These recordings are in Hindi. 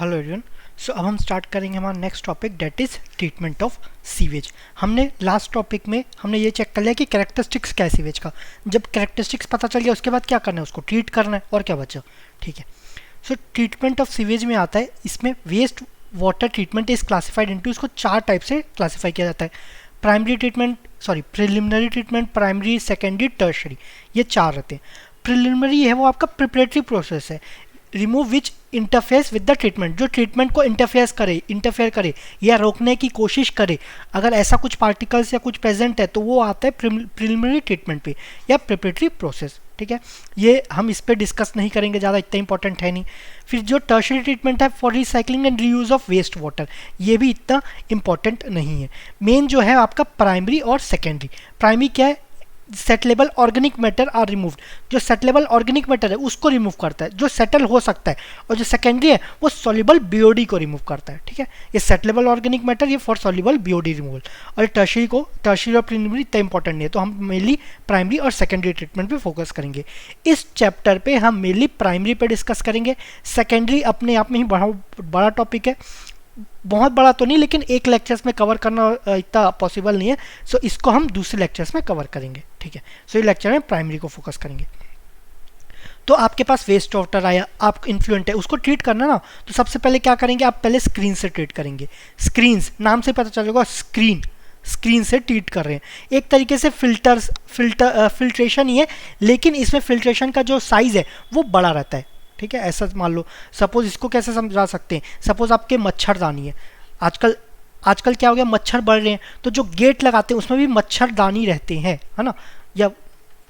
Hello everyone. सो अब हम स्टार्ट करेंगे हमारा next topic, that is treatment of sewage. हमने लास्ट टॉपिक में हमने ये चेक कर लिया कि कैरेक्टरिस्टिक्स क्या है सीवेज का। जब कैरेक्टरिस्टिक्स पता चल गया उसके बाद क्या करना है, उसको ट्रीट करना है और क्या बचा। ठीक है, सो ट्रीटमेंट ऑफ सीवेज में आता है, इसमें waste water treatment is classified into, इसको चार टाइप से क्लासीफाई किया जाता है। Primary treatment, preliminary treatment, primary, secondary, tertiary, ये चार रहते हैं। प्रिलिमिनरी है वो आपका प्रिपरेटरी प्रोसेस है, remove which interferes with the treatment, जो ट्रीटमेंट को इंटरफेयर करे या रोकने की कोशिश करे। अगर ऐसा कुछ पार्टिकल्स या कुछ प्रेजेंट है तो वो आता है प्रिलिमिनरी ट्रीटमेंट पे या प्रिपरेटरी प्रोसेस। ठीक है, ये हम इस पे डिस्कस नहीं करेंगे, ज़्यादा इतना इंपॉर्टेंट है नहीं। फिर जो टर्शरी ट्रीटमेंट है for recycling and reuse of waste water, ये भी इतना इंपॉर्टेंट नहीं है। मेन जो है आपका प्राइमरी और सेकेंडरी। प्राइमरी क्या है, सेटलेबल ऑर्गेनिक मैटर आर रिमूव्ड, जो सेटलेबल ऑर्गेनिक मैटर है उसको रिमूव करता है, जो सेटल हो सकता है। और जो सेकेंडरी है वो सॉल्युबल बीओडी को रिमूव करता है। ठीक है, ये सेटलेबल ऑर्गेनिक मैटर, ये फॉर सॉल्युबल बीओडी रिमूवल। और टर्शरी और प्रिलिमिनरी इतना इंपॉर्टेंट नहीं है, तो हम मेनली प्राइमरी और सेकेंडरी ट्रीटमेंट पे फोकस करेंगे। इस चैप्टर पे हम मेनली प्राइमरी पे डिस्कस करेंगे। सेकेंडरी अपने आप में ही बड़ा टॉपिक है, बहुत बड़ा तो नहीं, लेकिन एक लेक्चर्स में कवर करना इतना पॉसिबल नहीं है, सो इसको हम दूसरे लेक्चर्स में कवर करेंगे। ठीक है, सो ये लेक्चर में प्राइमरी को फोकस करेंगे। तो आपके पास वेस्ट वाटर आया, आप इन्फ्लुएंट है, उसको ट्रीट करना ना, तो सबसे पहले क्या करेंगे, आप पहले स्क्रीन से ट्रीट करेंगे। स्क्रीन नाम से पता चलेगा, स्क्रीन से ट्रीट कर रहे हैं। एक तरीके से फिल्ट्रेशन ही है, लेकिन इसमें फिल्ट्रेशन का जो साइज है वो बड़ा रहता है। ठीक है, ऐसा मान लो, सपोज इसको कैसे समझा सकते हैं, सपोज आपके मच्छरदानी है, आजकल क्या हो गया, मच्छर बढ़ रहे हैं, तो जो गेट लगाते हैं उसमें भी मच्छरदानी रहते हैं, है ना, या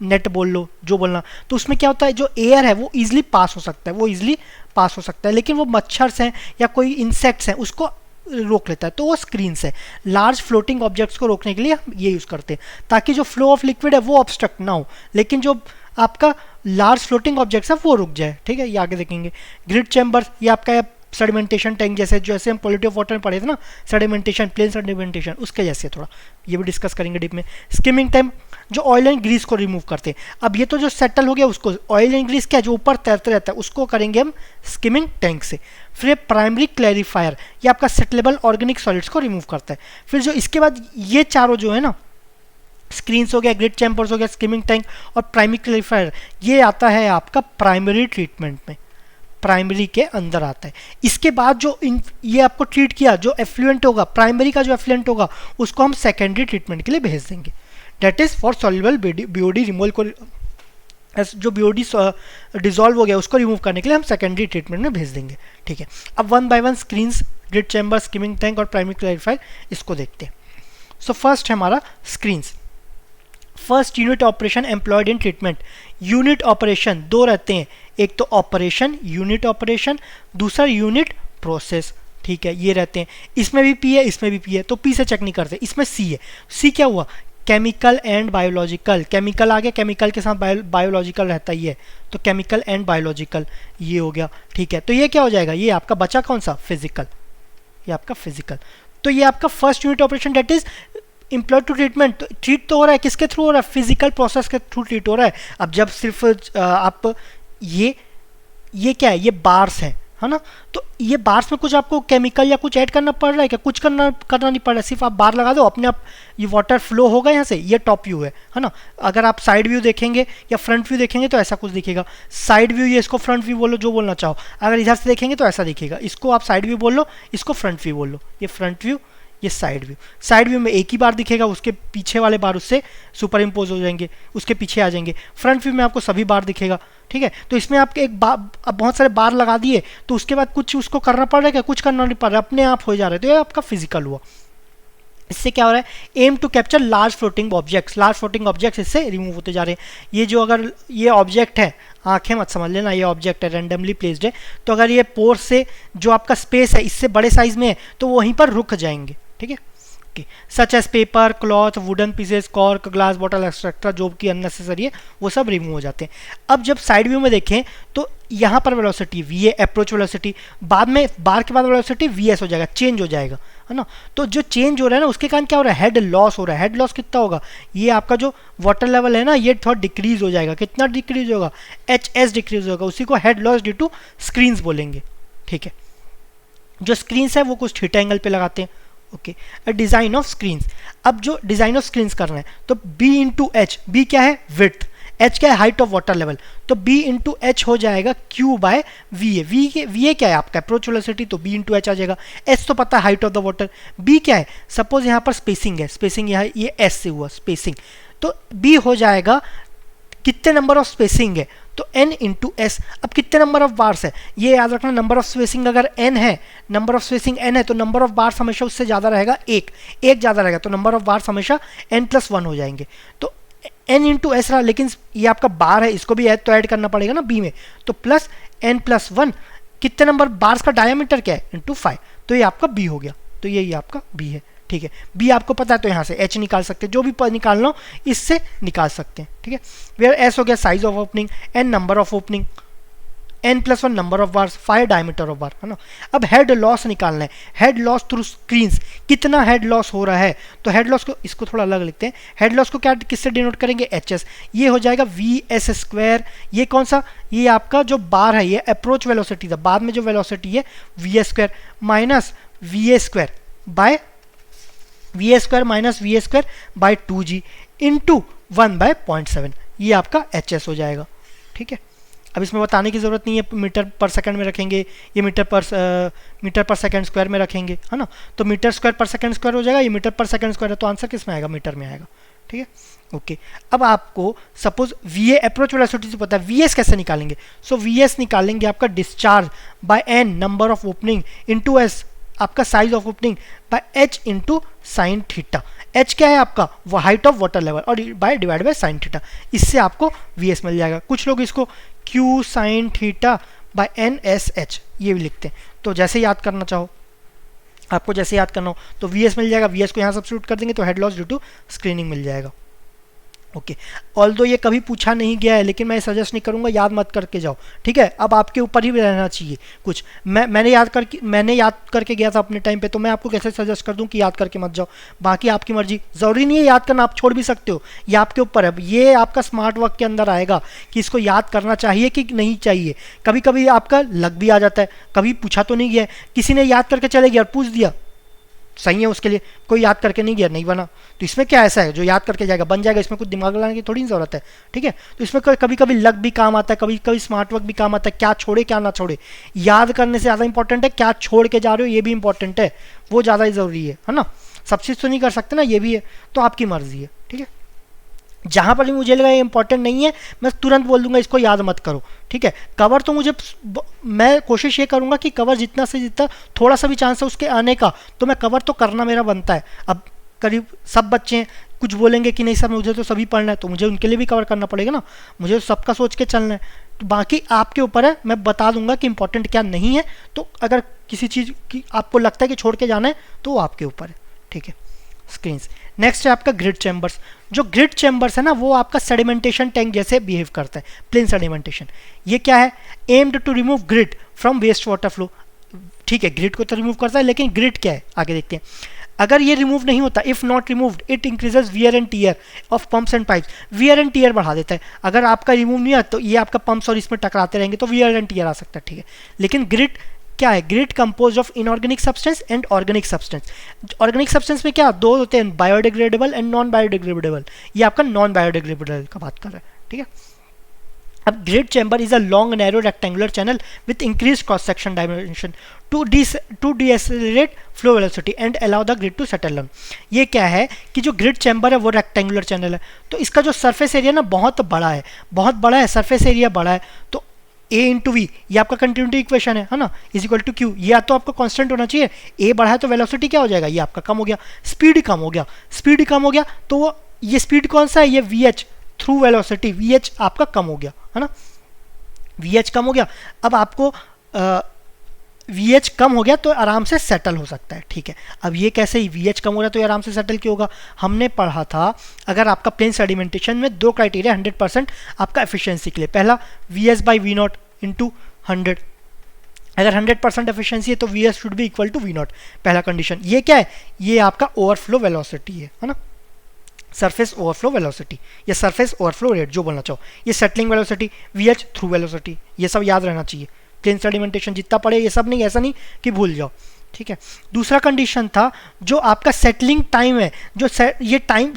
नेट बोल लो, जो बोलना। तो उसमें क्या होता है, जो एयर है वो ईजिली पास हो सकता है, लेकिन वो मच्छर्स हैं या कोई इंसेक्ट्स हैं उसको रोक लेता है, तो वो स्क्रीन से। लार्ज फ्लोटिंग ऑब्जेक्ट्स को रोकने के लिए हम ये यूज़ करते हैं, ताकि जो फ्लो ऑफ लिक्विड है वो ऑब्स्ट्रक्ट ना हो, लेकिन जो आपका लार्ज फ्लोटिंग ऑब्जेक्ट्स है वो रुक जाए। ठीक है, ये आगे देखेंगे। ग्रिड चैम्बर्स, ये आपका सेडिमेंटेशन टैंक जैसे हम क्वालिटी ऑफ वाटर में पढ़े थे ना, सेडिमेंटेशन, प्लेन सेडिमेंटेशन, उसके जैसे थोड़ा ये भी डिस्कस करेंगे डीप में। स्किमिंग टैंक, जो ऑयल एंड ग्रीस को रिमूव करते हैं। अब ये तो जो सेटल हो गया उसको, ऑयल एंड ग्रीस क्या जो ऊपर तैरते रहता है उसको करेंगे हम स्किमिंग टैंक से। फिर प्राइमरी क्लैरिफायर, ये आपका सेटलेबल ऑर्गेनिक सॉलिड्स को रिमूव करता है। फिर जो इसके बाद ये चारों जो है ना, स्क्रीन्स हो गया, ग्रिड चैम्बर्स हो गया, स्किमिंग टैंक और प्राइमरी क्लैरिफायर, ये आता है आपका प्राइमरी ट्रीटमेंट में, प्राइमरी के अंदर आता है। इसके बाद जो ये आपको ट्रीट किया, जो एफ्लुएंट होगा, प्राइमरी का जो एफ्लुएंट होगा उसको हम सेकेंडरी ट्रीटमेंट के लिए भेज देंगे। That is for soluble BOD removal को, जो बीओडी डिजॉल्व हो गया उसको रिमूव करने के लिए हम सेकेंडरी ट्रीटमेंट में भेज देंगे। ठीक है, अब one by one screens, grid chamber, skimming tank और प्राइमरी क्लैरिफायर, इसको देखते हैं। सो फर्स्ट है हमारा screens. First unit operation employed in treatment. Unit operation दो रहते हैं, एक तो ऑपरेशन, यूनिट ऑपरेशन, दूसरा यूनिट प्रोसेस। ठीक है, ये रहते हैं। इसमें भी पी है, इसमें भी पी है, तो पी से चेक नहीं करते, इसमें सी है। सी क्या हुआ, केमिकल एंड बायोलॉजिकल, केमिकल आ गया, केमिकल के साथ बायोलॉजिकल रहता ही है, तो केमिकल एंड बायोलॉजिकल ये हो गया। ठीक है, तो ये क्या हो जाएगा, ये आपका बचा कौन सा, फिजिकल, ये आपका फिजिकल। तो ये आपका first unit operation, that is employed to treatment. तो ट्रीट तो हो रहा है, किसके थ्रू हो रहा है, फिजिकल प्रोसेस के थ्रू ट्रीट हो रहा है। अब जब सिर्फ आप ये क्या है, ये बार्स है ना, तो ये बार्स में कुछ आपको केमिकल या कुछ ऐड करना पड़ रहा है क्या, कुछ करना नहीं पड़ रहा है, सिर्फ आप बार लगा दो, अपने आप ये वाटर फ्लो होगा यहाँ से। ये टॉप व्यू है ना। अगर आप साइड व्यू देखेंगे या फ्रंट व्यू देखेंगे तो ऐसा कुछ दिखेगा। साइड व्यू, ये इसको फ्रंट व्यू बोलो, जो बोलना चाहो। अगर इधर से देखेंगे तो ऐसा दिखेगा, इसको आप साइड व्यू बोल लो, इसको फ्रंट व्यू बोल लो। ये फ्रंट व्यू, ये साइड व्यू। साइड व्यू में एक ही बार दिखेगा, उसके पीछे वाले बार उससे सुपर इम्पोज हो जाएंगे, उसके पीछे आ जाएंगे। फ्रंट व्यू में आपको सभी बार दिखेगा। ठीक है, तो इसमें आपके एक बार, अब बहुत सारे बार लगा दिए, तो उसके बाद कुछ उसको करना पड़ रहा है क्या, कुछ करना नहीं पड़ रहा, अपने आप हो जा रहे, तो ये आपका फिजिकल हुआ। इससे क्या हो रहा है, aim to capture large floating objects इससे रिमूव होते जा रहे हैं। ये जो अगर ये ऑब्जेक्ट है, आंखें मत समझ लेना, ये ऑब्जेक्ट है, रैंडमली प्लेस्ड है, तो अगर ये पोर से जो आपका स्पेस है इससे बड़े साइज में है तो वहीं पर रुक जाएंगे। ठीक है, such as paper, cloth, wooden pieces, cork, glass bottle etcetera, जो कि अननेसेसरी है वो सब रिमूव हो जाते हैं। अब जब साइड व्यू में देखें तो यहाँ पर वेलोसिटी वी है, अप्रोच वेलोसिटी, बाद में बार के बाद वेलोसिटी वी एस हो जाएगा, चेंज हो जाएगा, है ना। तो जो चेंज हो रहा है ना उसके कारण क्या हो रहा है, हेड लॉस हो रहा है। हेड लॉस कितना होगा, ये आपका जो वाटर लेवल है ना ये थोड़ा डिक्रीज हो जाएगा। कितना डिक्रीज होगा, एच एस डिक्रीज होगा, उसी को head loss due to screens बोलेंगे। ठीक है, जो स्क्रीन्स है वो कुछ थीटा एंगल पे लगाते हैं। Okay, design of screens. अब जो डिजाइन ऑफ स्क्रीन्स कर रहे हैं तो बी इंटू एच, बी क्या है विड्थ, एच क्या है हाइट ऑफ वाटर लेवल, तो बी इंटू एच हो जाएगा Q by V A. V A क्या है आपका अप्रोच वेलोसिटी, तो बी इंटू एच आ जाएगा। एच तो पता है height of the water, B क्या है सपोज यहाँ पर स्पेसिंग है, स्पेसिंग यहाँ ये एस से हुआ स्पेसिंग, तो बी हो जाएगा कितने नंबर ऑफ स्पेसिंग है तो n इंटू एस। अब कितने नंबर ऑफ बार्स है ये याद रखना, नंबर ऑफ स्पेसिंग अगर n है, नंबर ऑफ स्पेसिंग n है तो नंबर ऑफ बार्स हमेशा उससे ज़्यादा रहेगा, एक ज़्यादा रहेगा तो नंबर ऑफ बार्स हमेशा n+1 हो जाएंगे। तो n इंटू एस रहा, लेकिन ये आपका बार है इसको भी ऐड तो ऐड करना पड़ेगा ना b में, तो प्लस n+1 कितने नंबर बार्स का डायमीटर क्या है इंटू 5, तो ये आपका b हो गया, तो यही आपका b है। ठीक है, बी आपको पता है तो यहाँ से एच निकाल सकते हैं, जो भी निकालना हो इससे निकाल सकते हैं। ठीक है, वेयर एस हो गया size of opening, N number of opening, n+1 number of bars, 5 diameter of bar, है ना। अब हेड लॉस निकालना है, हेड लॉस थ्रू स्क्रीन्स, कितना हेड लॉस हो रहा है, तो हेड लॉस को इसको थोड़ा अलग लिखते हैं, हेड लॉस को क्या किससे डिनोट करेंगे एच, ये हो जाएगा वी एस स्क्वायर। ये कौन सा, ये आपका जो बार है ये अप्रोच वेलोसिटी था, बाद में जो वेलोसिटी है V S square minus V A square by V A square minus V A square by 2g into 1/0.7, ये आपका एच एस हो जाएगा। ठीक है, अब इसमें बताने की ज़रूरत नहीं है, मीटर पर सेकंड में रखेंगे, ये मीटर पर सेकंड स्क्वायर में रखेंगे, है ना, तो मीटर स्क्वायर पर सेकंड स्क्वायर हो जाएगा, ये मीटर पर सेकंड स्क्वायर है तो आंसर किस में आएगा मीटर में आएगा। ठीक है, ओके। अब आपको suppose V A approach velocity से पता है, वी एस कैसे निकालेंगे, सो वी एस निकालेंगे आपका discharge by N number of opening into S आपका size of opening by H into sine theta. H क्या है आपका वो हाइट ऑफ वाटर लेवल और by divide by sine theta, इससे आपको वी एस मिल जाएगा। कुछ लोग इसको Q sine theta by N S H ये भी लिखते हैं, तो जैसे याद करना चाहो आपको, जैसे याद करना हो तो वी एस मिल जाएगा, वी एस को यहाँ सब्स्टिट्यूट कर देंगे तो head loss due to screening मिल जाएगा। ओके, ऑल्दो ये कभी पूछा नहीं गया है लेकिन मैं सजेस्ट नहीं करूंगा, याद मत करके जाओ। ठीक है, अब आपके ऊपर ही रहना चाहिए कुछ, मैंने याद करके गया था अपने टाइम पे, तो मैं आपको कैसे सजेस्ट कर दूं कि याद करके मत जाओ, बाकी आपकी मर्जी, ज़रूरी नहीं है याद करना, आप छोड़ भी सकते हो, ये आपके ऊपर है। ये आपका स्मार्ट वर्क के अंदर आएगा कि इसको याद करना चाहिए कि नहीं चाहिए। कभी कभी आपका लग भी आ जाता है, कभी पूछा तो नहीं गया, किसी ने याद करके चले गया और पूछ दिया, सही है उसके लिए, कोई याद करके नहीं गया नहीं बना, तो इसमें क्या ऐसा है जो याद करके जाएगा बन जाएगा, इसमें कुछ दिमाग लगाने की थोड़ी ज़रूरत है। ठीक है, तो इसमें कभी कभी लक भी काम आता है, कभी कभी स्मार्ट वर्क भी काम आता है, क्या छोड़े क्या ना छोड़े, याद करने से ज़्यादा इंपॉर्टेंट है क्या छोड़ के जा रहे हो, ये भी इंपॉर्टेंट है, वो ज़्यादा ज़रूरी है ना। सब चीज़ तो नहीं कर सकते ना, ये भी है, तो आपकी मर्जी है। ठीक है, जहाँ पर भी मुझे लगा ये इंपॉर्टेंट नहीं है मैं तुरंत बोल दूंगा इसको याद मत करो। ठीक है, कवर तो मैं कोशिश ये करूंगा कि कवर जितना से जितना थोड़ा सा भी चांस है उसके आने का, तो मैं कवर तो करना मेरा बनता है। अब करीब सब बच्चे हैं, कुछ बोलेंगे कि नहीं सर मुझे तो सभी पढ़ना है, तो मुझे उनके लिए भी कवर करना पड़ेगा ना, मुझे तो सबका सोच के चलना है। तो बाकी आपके ऊपर है, मैं बता दूंगा कि इंपॉर्टेंट क्या नहीं है, तो अगर किसी चीज़ की आपको लगता है कि छोड़ के जाना है तो वो आपके ऊपर है। ठीक है, स्क्रीन्स। नेक्स्ट है आपका ग्रिड चैम्बर्स। जो ग्रिड चैम्बर्स है ना वो आपका सेडिमेंटेशन टैंक जैसे बिहेव करता है, प्लेन सेडिमेंटेशन। ये क्या है, aimed to remove grit from waste water flow. ठीक है, ग्रिड को तो रिमूव करता है, लेकिन ग्रिड क्या है आगे देखते हैं। अगर ये रिमूव नहीं होता, if not removed it increases wear and tear of pumps and pipes. Wear and tear बढ़ा देता है, अगर आपका रिमूव नहीं हुआ तो ये आपका पंप्स और इसमें टकराते रहेंगे तो वियर एंड टीयर आ सकता है। ठीक है, लेकिन ग्रिड क्या है, grid compose of inorganic substance and organic substance. Organic substance में क्या दो होते हैं, बायोडिग्रेडेबल एंड नॉन बायोडिग्रेडेबल, ये आपका नॉन बायोडिग्रेडेबल का बात कर रहा है। ठीक है, अब grit chamber is a long narrow rectangular channel with increase cross section dimension to decelerate flow velocity and allow the grit to settle down. ये क्या है कि जो ग्रिड चैम्बर है वो रेक्टेंगुलर चैनल है, तो इसका जो सरफेस एरिया ना बहुत बड़ा है, सरफेस एरिया बड़ा है, तो ए इंटू वी ये आपका कंटिन्यूटी इक्वेशन है ना, इज इक्वल टू क्यू। ये तो आपका कांस्टेंट होना चाहिए, ए बढ़ा है तो वेलोसिटी क्या हो जाएगा, ये आपका कम हो गया, स्पीड कम हो गया, तो ये स्पीड कौन सा है, ये V H through velocity, V H आपका कम हो गया है ना, वी एच कम हो गया। अब आपको वी एच कम हो गया तो आराम से सेटल हो सकता है। ठीक है, अब ये कैसे ही वी एच कम हो रहा है तो ये आराम से सेटल क्यों होगा, हमने पढ़ा था अगर आपका प्लेन सेडिमेंटेशन में दो क्राइटेरिया 100% आपका एफिशिएंसी के लिए, पहला V S by V naught into 100, अगर 100% एफिशिएंसी है तो V S should be equal to V naught, पहला कंडीशन। ये क्या है, ये आपका ओवरफ्लो वेलोसिटी है ना, सरफेस ओवरफ्लो वेलोसिटी या सरफेस ओवरफ्लो रेट जो बोलना चाहो, ये settling velocity V H through velocity, ये सब याद रहना चाहिए। प्लेन सेडिमेंटेशन जितना पढ़े ये सब नहीं, ऐसा नहीं कि भूल जाओ, ठीक है। दूसरा कंडीशन था जो आपका सेटलिंग टाइम है, ये टाइम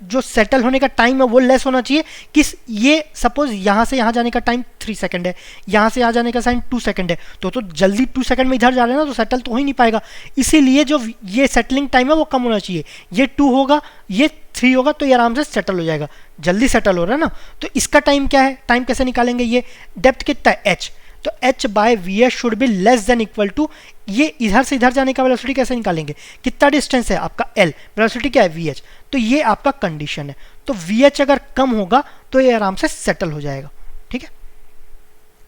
जो सेटल होने का टाइम है वो लेस होना चाहिए। किस, ये सपोज यहाँ से यहाँ जाने का टाइम 3 सेकंड है, यहाँ से यहाँ जाने का टाइम 2 सेकंड है, तो जल्दी 2 सेकंड में इधर जा रहे हैं ना, तो सेटल तो हो ही नहीं पाएगा। इसीलिए जो ये सेटलिंग टाइम है वो कम होना चाहिए। ये 2 होगा, ये 3 होगा, तो ये आराम से सेटल हो जाएगा, जल्दी सेटल हो रहा है ना। तो इसका टाइम क्या है, टाइम कैसे निकालेंगे, ये डेप्थ कितना है h, तो h by V H should be less than equal to, ये इधर से इधर जाने का वेलोसिटी कैसे निकालेंगे, कितना डिस्टेंस है आपका l, वेलोसिटी क्या है vh, तो ये आपका कंडीशन है। तो vh अगर कम होगा तो ये आराम से सेटल हो जाएगा, ठीक है।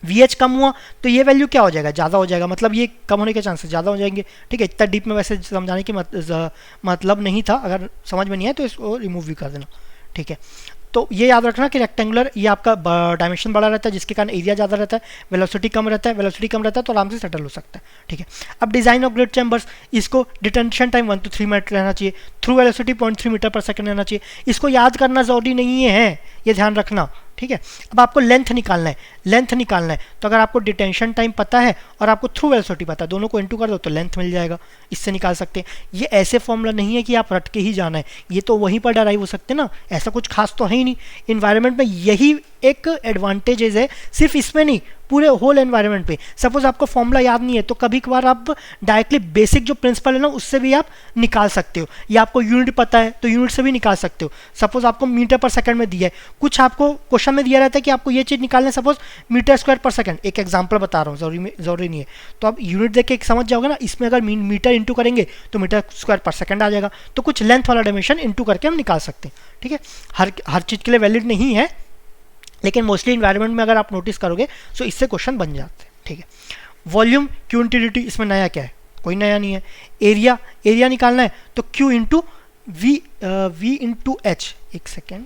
vh कम हुआ तो ये वैल्यू क्या हो जाएगा, ज़्यादा हो जाएगा, मतलब ये कम होने के चांसेस ज़्यादा हो जाएंगे, ठीक है। इतना डीप में वैसे समझाने की मतलब नहीं था, अगर समझ में नहीं आए तो इसको रिमूव भी कर देना, ठीक है। तो ये याद रखना कि रेक्टेंगुलर ये आपका डायमेंशन बड़ा रहता है, जिसके कारण एरिया ज़्यादा रहता है, वेलोसिटी कम रहता है, वेलोसिटी कम रहता है तो आराम से सेटल हो सकता है, ठीक है। अब डिजाइन ऑफ ग्रिड चैम्बर्स, इसको डिटेंशन टाइम 1 to 3 मिनट रहना चाहिए, थ्रू वेलोसिटी 0.3 मीटर पर सेकंड रहना चाहिए। इसको याद करना जरूरी नहीं है, ये ध्यान रखना, ठीक है। अब आपको लेंथ निकालना है, लेंथ निकालना है, तो अगर आपको डिटेंशन टाइम पता है और आपको थ्रू वेलोसिटी पता है, दोनों को इनटू कर दो तो लेंथ मिल जाएगा, इससे निकाल सकते हैं। ये ऐसे फॉर्मूला नहीं है कि आप रट के ही जाना है, ये तो वहीं पर डराइव हो सकते हैं ना, ऐसा कुछ खास तो है ही नहीं। इन्वायरमेंट में यही एक एडवांटेजेस है, सिर्फ इसमें नहीं पूरे होल एनवायरनमेंट पे। सपोज आपको फॉर्मूला याद नहीं है तो कभी कभार आप डायरेक्टली बेसिक जो प्रिंसिपल है ना उससे भी आप निकाल सकते हो, या आपको यूनिट पता है तो यूनिट से भी निकाल सकते हो। सपोज आपको मीटर पर सेकंड में दिया है, कुछ आपको क्वेश्चन में दिया रहता है कि आपको ये चीज़ निकालना है, सपोज मीटर स्क्वायर पर सेकंड, एक एग्जांपल बता रहा हूँ, जरूरी नहीं है, तो आप यूनिट देख के समझ जाओगे ना। इसमें अगर मीटर इंटू करेंगे तो मीटर स्क्वायर पर सेकंड आ जाएगा, तो कुछ लेंथ वाला डायमेंशन इंटू करके हम निकाल सकते हैं, ठीक है। हर चीज़ के लिए वैलिड नहीं है, लेकिन मोस्टली इन्वायरमेंट में अगर आप नोटिस करोगे तो इससे क्वेश्चन बन जाते हैं, ठीक है। वॉल्यूम, क्यू इंटीग्रिटी, इसमें नया क्या है, कोई नया नहीं है। एरिया, एरिया निकालना है तो Q into V into H, एक second,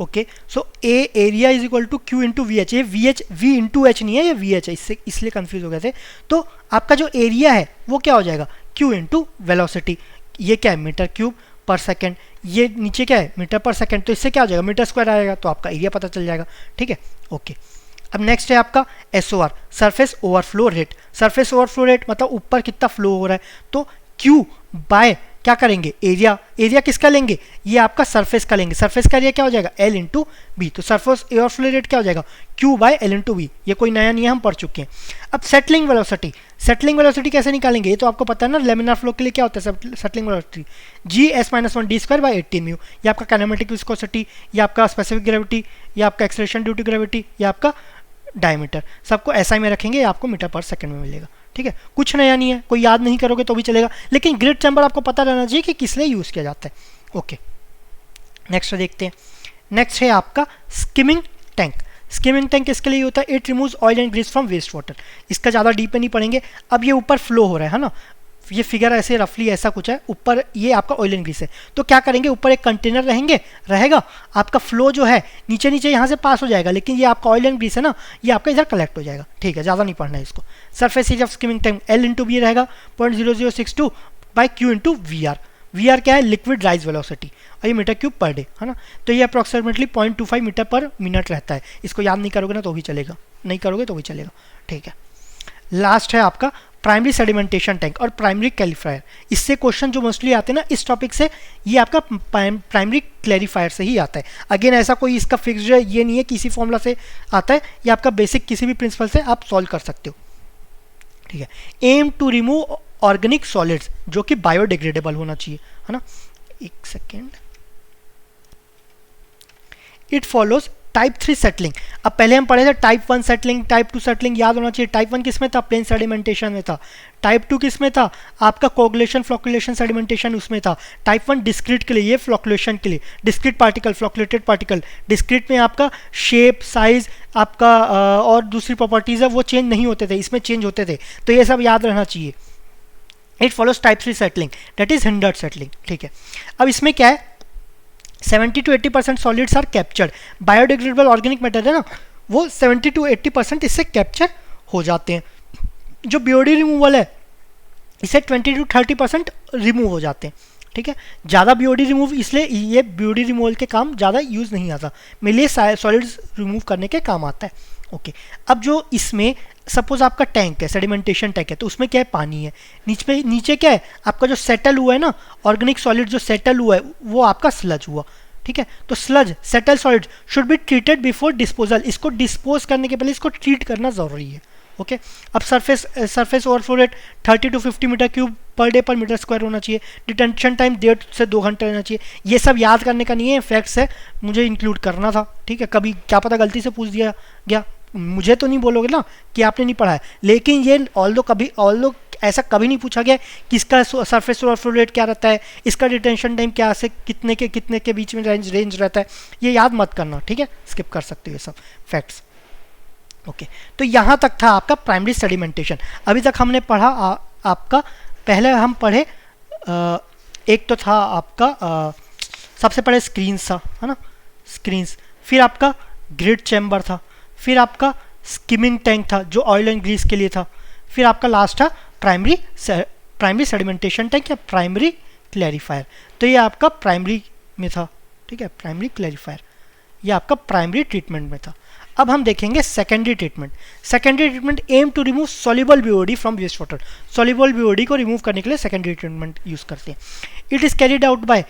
okay. So A area is equal to Q into V H, ये V H V into H नहीं है, ये वी एच है, इससे इसलिए कंफ्यूज हो गए थे। तो आपका जो एरिया है वो क्या हो जाएगा, क्यू इंटू वेलोसिटी, ये क्या है मीटर क्यूब पर सेकेंड, ये नीचे क्या है मीटर पर सेकेंड, तो इससे क्या हो जाएगा मीटर स्क्वायर आएगा, तो आपका एरिया पता चल जाएगा, ठीक है, ओके। अब नेक्स्ट है आपका SOR, surface overflow rate. Surface overflow rate मतलब ऊपर कितना फ्लो हो रहा है, तो Q बाय क्या करेंगे, एरिया, एरिया किसका लेंगे, ये आपका सरफेस का लेंगे, सरफेस का एरिया क्या हो जाएगा L इंटू बी, तो सरफेस ओवरफ्लो रेट क्या हो जाएगा Q by L into B, ये कोई नया नहीं है, हम पढ़ चुके हैं। अब सेटलिंग वेलोसिटी, सेटलिंग वेलोसिटी कैसे निकालेंगे, ये तो आपको पता है ना, लेमिनार फ्लो के लिए क्या होता है settling velocity, GS-1d² bye 18 mu, ये आपका काइनेमेटिक विस्कोसिटी, ये आपका स्पेसिफिक ग्रेविटी, ये आपका एक्सेलरेशन ड्यू टू ग्रेविटी, ये आपका डायमीटर, सबको SI में रखेंगे, आपको मीटर पर सेकंड में मिलेगा, ठीक है। कुछ नया नहीं है, कोई याद नहीं करोगे तो भी चलेगा, लेकिन ग्रिड चैम्बर आपको पता रहना चाहिए कि किस लिए यूज़ किया जाता है, ओके। नेक्स्ट देखते हैं, नेक्स्ट है आपका स्किमिंग टैंक। स्किमिंग टैंक किसके लिए होता है, it removes oil and grease from waste water, इसका ज़्यादा डीप में नहीं पड़ेंगे। अब ये ऊपर फ्लो हो रहा है ना, ये फिगर ऐसे रफली ऐसा कुछ है, ऊपर ये आपका ऑयल एंड ग्रीस है, तो क्या करेंगे, ऊपर एक कंटेनर रहेगा, आपका फ्लो जो है नीचे नीचे यहाँ से पास हो जाएगा, लेकिन ये आपका ऑयल एंड ग्रीस है ना, ये आपका इधर कलेक्ट हो जाएगा, ठीक है, ज़्यादा नहीं पढ़ना है इसको। Surface area of skimming tank L into B रहेगा 0.0062 by Q into VR, VR क्या है, लिक्विड राइज वेलोसिटी, और ये मीटर क्यूब पर डे है ना, तो ये अप्रॉक्सीमेटली 0.25 मीटर पर मिनट रहता है। इसको याद नहीं करोगे ना तो भी चलेगा, नहीं करोगे तो भी चलेगा, ठीक है। लास्ट है आपका प्राइमरी सेडिमेंटेशन टैंक और प्राइमरी क्लैरिफायर। इससे क्वेश्चन जो मोस्टली आते हैं ना इस टॉपिक से, ये आपका प्राइमरी क्लैरिफायर से ही आता है। अगेन ऐसा कोई इसका फिक्स्ड ये नहीं है किसी फॉर्मूला से आता है, ये आपका बेसिक किसी भी प्रिंसिपल से आप सॉल्व कर सकते हो, ठीक है। Aim to remove organic solids, जो कि बायोडिग्रेडेबल होना चाहिए, है ना, एक second. It follows type 3 settling. अब पहले हम पढ़े थे टाइप 1 सेटलिंग, टाइप 2 सेटलिंग, याद होना चाहिए। टाइप 1 किस में था, प्लेन सेडिमेंटेशन में था। टाइप 2 किस में था, आपका कोगुलेशन फ्लोकुलेशन सेडिमेंटेशन उसमें था। टाइप 1 डिस्क्रीट के लिए, ये फ्लोकुलेशन के लिए, discrete particle, flocculated particle. Discrete में आपका शेप, साइज आपका और दूसरी प्रॉपर्टीज है वो चेंज नहीं होते थे, इसमें चेंज होते थे, तो ये सब याद रहना चाहिए। It follows type 3 settling, that is hindered settling, ठीक है। अब इसमें क्या है, 70 to 80% solids are captured, biodegradable organic matter है ना, वो 70 to 80% इससे कैप्चर हो जाते हैं। जो बीओडी रिमूवल है, इससे 20 to 30% रिमूव हो जाते हैं, ठीक है। ज़्यादा बीओडी रिमूव, इसलिए ये बीओडी रिमूवल के काम ज़्यादा यूज़ नहीं आता, मेरे लिए सॉलिड्स रिमूव करने के काम आता है। ओके, अब जो इसमें सपोज आपका टैंक है, सेडिमेंटेशन टैंक है, तो उसमें क्या है, पानी है, नीचे क्या है आपका जो सेटल हुआ है ना, ऑर्गेनिक सॉलिड जो सेटल हुआ है वो आपका स्लज हुआ, ठीक है। तो sludge settle solid should be treated before disposal, इसको डिस्पोज करने के पहले इसको ट्रीट करना ज़रूरी है। ओके, अब surface overflow rate 30 to 50 metre cube पर डे पर मीटर स्क्वायर होना चाहिए। डिटेंशन टाइम 1.5 से 2 घंटे रहना चाहिए। ये सब याद करने का नहीं है, फैक्ट्स है, मुझे इंक्लूड करना था, ठीक है। कभी क्या पता गलती से पूछ दिया गया, मुझे तो नहीं बोलोगे ना कि आपने नहीं पढ़ा है, लेकिन ये ऑल ऐसा कभी नहीं पूछा गया कि इसका सरफेस ओवरफ्लो रेट क्या रहता है, इसका डिटेंशन टाइम क्या से कितने के बीच में रेंज रहता है, ये याद मत करना, ठीक है, स्किप कर सकते हो ये सब फैक्ट्स। ओके, तो यहाँ तक था आपका प्राइमरी सेडिमेंटेशन। अभी तक हमने पढ़ा आपका, पहले हम पढ़े एक तो था आपका सबसे पहले स्क्रीन्स था, है ना, स्क्रीन्स, फिर आपका ग्रिड चैम्बर था, फिर आपका स्किमिंग टैंक था जो ऑयल एंड ग्रीस के लिए था, फिर आपका लास्ट था प्राइमरी सेडिमेंटेशन टैंक या प्राइमरी क्लैरिफायर। तो ये आपका प्राइमरी में था, ठीक है, प्राइमरी क्लैरिफायर ये आपका प्राइमरी ट्रीटमेंट में था। अब हम देखेंगे secondary treatment. Secondary treatment aim to remove soluble BOD from waste water. Soluble BOD को रिमूव करने के लिए सेकेंडरी ट्रीटमेंट यूज़ करते हैं। It is carried out by,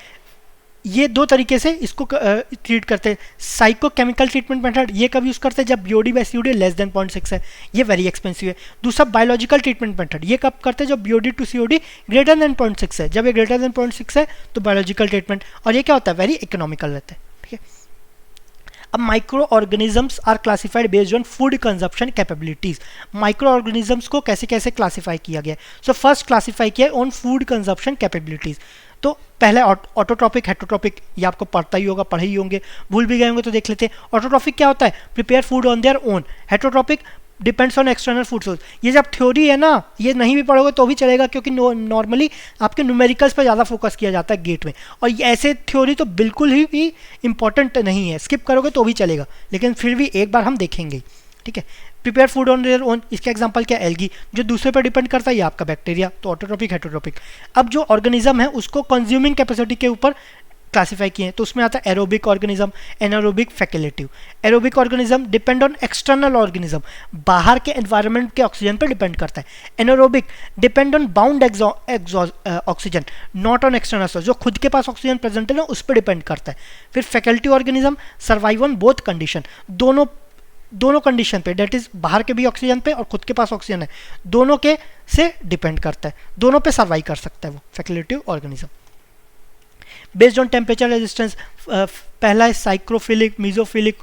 ये दो तरीके से इसको ट्रीट करते हैं। साइकोकेमिकल ट्रीटमेंट मेथड ये कब यूज़ करते हैं, जब BOD by COD less than 0.6 है, ये वेरी एक्सपेंसिव है। दूसरा बायोलॉजिकल ट्रीटमेंट मेथड, ये कब करते हैं, जब BOD to COD greater than 0.6 है, जब ये ग्रेटर देन 0.6 है तो बायोलॉजिकल ट्रीटमेंट, और ये क्या होता है, वेरी इकोनॉमिकल रहता है, ठीक है। अब micro organisms are classified based on food consumption capabilities. Micro organisms को कैसे कैसे क्लासिफाई किया गया है, सो फर्स्ट क्लासिफाई किया ऑन फूड कंजप्शन कैपेबिलिटीज। तो पहले ऑटोट्रॉपिक हेटरोट्रॉपिक, ये आपको पढ़ता ही होगा, पढ़े ही होंगे, भूल भी गए होंगे तो देख लेते हैं। ऑटोट्रॉपिक क्या होता है, prepare food on their own. Heterotrophic depends on external food source. ये जब थ्योरी है ना, ये नहीं भी पढ़ोगे तो भी चलेगा, क्योंकि नॉर्मली आपके न्यूमेरिकल्स पर ज़्यादा फोकस किया जाता है गेट में, और ऐसे थ्योरी तो बिल्कुल ही भी इंपॉर्टेंट नहीं है, स्किप करोगे तो भी चलेगा, लेकिन फिर भी एक बार हम देखेंगे, ठीक है। Prepare food on their own, इसका एग्जांपल क्या, एल्गी, जो दूसरे पर डिपेंड करता है, ये आपका बैक्टीरिया, तो ऑटोट्रॉपिक हेटरोट्रॉपिक। अब जो ऑर्गेनिज्म है उसको कंज्यूमिंग कैपेसिटी के ऊपर क्लासीफाई किए हैं, तो उसमें आता है aerobic organism, anaerobic, facultative. Aerobic organism depend on external organism, बाहर के एनवायरनमेंट के ऑक्सीजन पर डिपेंड करता है। Anaerobic depend on bound oxygen, not on external source, जो खुद के पास ऑक्सीजन प्रेजेंट है ना उस पर डिपेंड करता है। फिर facultative organism survive on both condition, दोनों कंडीशन पे, डेट इज बाहर के भी ऑक्सीजन पे और खुद के पास ऑक्सीजन है, दोनों के से डिपेंड करता है, दोनों पे सर्वाइव कर सकता है वो facultative organism. Based on temperature resistance, पहला है साइक्रोफिलिक, मिजोफिलिक,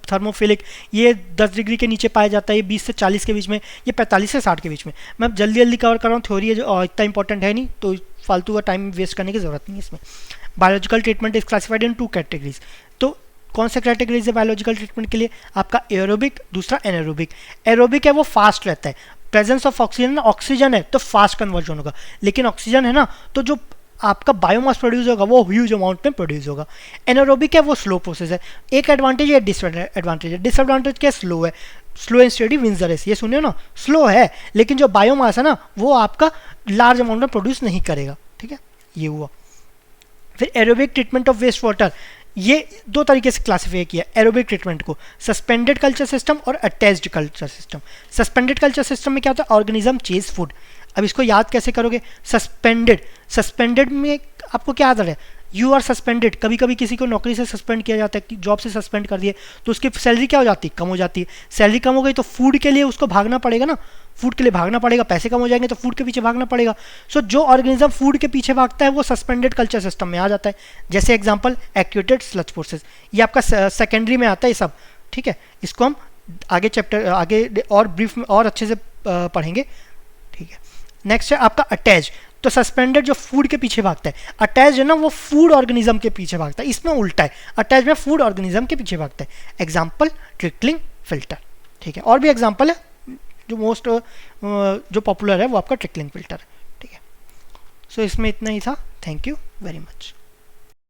थर्मोफिलिक, ये 10 डिग्री के नीचे पाया जाता है, ये 20 से 40 के बीच में, ये 45 से 60 के बीच में। मैं जल्दी कवर कर रहा हूँ, थ्योरी है जो इतना इंपॉर्टेंट है नहीं, तो फालतू का टाइम वेस्ट करने की जरूरत नहीं है इसमें। Biological treatment is classified in 2 categories. तो कौन से कैटेगरीज है बायोलॉजिकल ट्रीटमेंट के लिए, आपका एरोबिक, दूसरा एनारोबिक। एरोबिक है वो फास्ट रहता है, प्रेजेंस ऑफ ऑक्सीजन है तो फास्ट कन्वर्जन होगा, लेकिन ऑक्सीजन है ना तो जो आपका बायोमास प्रोड्यूस होगा वो ह्यूज अमाउंट में प्रोड्यूस होगा। एनारोबिक है वो स्लो प्रोसेस है, एक एडवांटेज है, डिसएडवांटेज है। डिसएडवांटेज क्या, स्लो है, slow and steady wins the race, ये सुनिए ना, स्लो है लेकिन जो बायोमास है ना वो आपका लार्ज अमाउंट में प्रोड्यूस नहीं करेगा, ठीक है, ये हुआ। फिर aerobic treatment of waste water, ये दो तरीके से क्लासिफाई किया एरोबिक ट्रीटमेंट को, सस्पेंडेड कल्चर सिस्टम और attached culture system. Suspended culture system में क्या होता है, ऑर्गेनिज्म चेज फूड। अब इसको याद कैसे करोगे, सस्पेंडेड में आपको क्या याद है, यू आर सस्पेंडेड। कभी कभी किसी को नौकरी से सस्पेंड किया जाता है, जॉब से सस्पेंड कर दिए तो उसकी सैलरी क्या हो जाती है, कम हो जाती है। सैलरी कम हो गई तो फूड के लिए उसको भागना पड़ेगा ना, फूड के लिए भागना पड़ेगा, पैसे कम हो जाएंगे तो फूड के पीछे भागना पड़ेगा। सो जो ऑर्गेनिज्म फूड के पीछे भागता है वो सस्पेंडेड कल्चर सिस्टम में आ जाता है। जैसे एग्जांपल एक्यूटेड स्लज फोर्सेस, ये आपका सेकेंडरी में आता है ये सब, ठीक है। इसको हम आगे चैप्टर आगे और ब्रीफ में और अच्छे से पढ़ेंगे, ठीक है। नेक्स्ट है आपका अटैच, तो सस्पेंडेड जो फूड के पीछे भागता है, अटैच है ना वो फूड ऑर्गेनिज्म के पीछे भागता है, इसमें उल्टा है, अटैच में फूड ऑर्गेनिज्म के पीछे भागता है। एग्जांपल ट्रिकलिंग फिल्टर, ठीक है, और भी एग्जांपल है, जो मोस्ट जो पॉपुलर है वो आपका ट्रिकलिंग फिल्टर है, ठीक है। सो इसमें इतना ही था, थैंक यू वेरी मच।